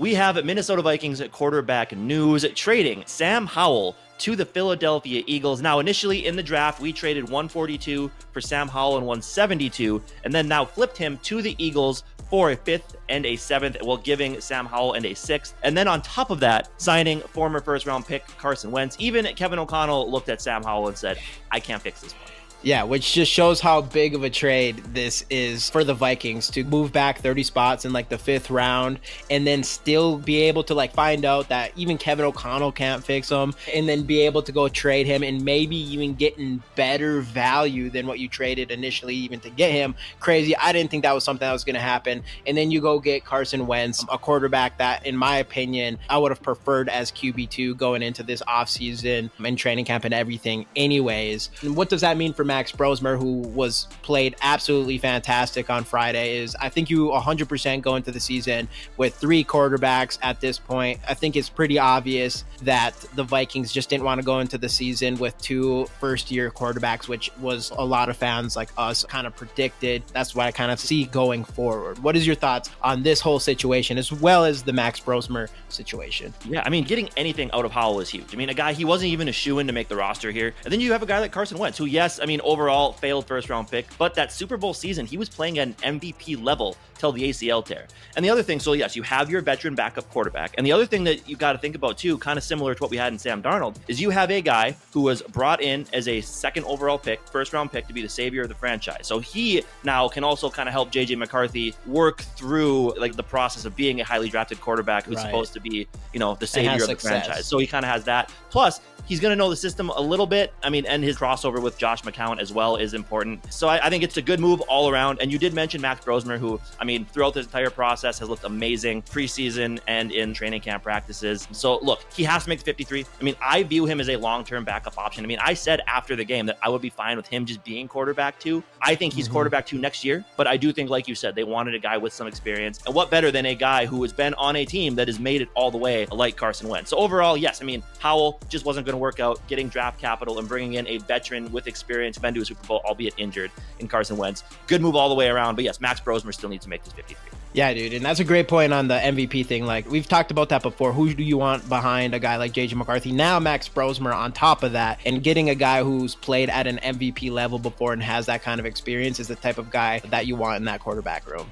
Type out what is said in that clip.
We have Minnesota Vikings quarterback news, trading Sam Howell to the Philadelphia Eagles. Now, initially in the draft, we traded 142 for Sam Howell and 172, and then now flipped him to the Eagles for a 5th and a 7th, while giving Sam Howell and a 6th. And then on top of that, signing former first-round pick Carson Wentz. Even Kevin O'Connell looked at Sam Howell and said, I can't fix this one. Yeah, which just shows how big of a trade this is for the Vikings to move back 30 spots in like the 5th round and then still be able to like find out that even Kevin O'Connell can't fix him, and then be able to go trade him and maybe even getting better value than what you traded initially even to get him. Crazy. I didn't think that was something that was going to happen. And then you go get Carson Wentz, a quarterback that, in my opinion, I would have preferred as QB2 going into this offseason and training camp and everything anyways. And what does that mean for Max Brosmer, who was played absolutely fantastic on Friday? Is I think you 100% go into the season with 3 quarterbacks at this point. I think it's pretty obvious that the Vikings just didn't want to go into the season with 2 first-year quarterbacks, which was a lot of fans like us kind of predicted. That's what I kind of see going forward. What is your thoughts on this whole situation, as well as the Max Brosmer situation? Yeah, I mean, getting anything out of Howell is huge. I mean, a guy, he wasn't even a shoo-in to make the roster here. And then you have a guy like Carson Wentz, who, yes, I mean, overall failed first-round pick, but that Super Bowl season, he was playing at an MVP level till the ACL tear. And the other thing, so yes, you have your veteran backup quarterback. And the other thing that you got to think about too, kind of similar to what we had in Sam Darnold, is you have a guy who was brought in as a 2nd overall pick, first-round pick, to be the savior of the franchise. So he now can also kind of help JJ McCarthy work through like the process of being a highly drafted quarterback who's supposed to be, you know, the savior of the franchise. So he kind of has that. Plus, he's going to know the system a little bit. I mean, and his crossover with Josh McCown as well is important. So I think it's a good move all around. And you did mention Max Brosmer, who, I mean, throughout this entire process has looked amazing preseason and in training camp practices. So look, he has to make the 53. I mean, I view him as a long-term backup option. I mean, I said after the game that I would be fine with him just being quarterback 2. I think he's quarterback 2 next year, but I do think, like you said, they wanted a guy with some experience. And what better than a guy who has been on a team that has made it all the way, like Carson Wentz. So overall, yes, I mean, Howell just wasn't going to work out. Getting draft capital and bringing in a veteran with experience, been to a Super Bowl, albeit injured, in Carson Wentz. Good move all the way around. But yes, Max Brosmer still needs to make this 53. Yeah, dude, and that's a great point on the MVP thing. Like, we've talked about that before. Who do you want behind a guy like JJ McCarthy? Now Max Brosmer on top of that, and getting a guy who's played at an MVP level before and has that kind of experience is the type of guy that you want in that quarterback room.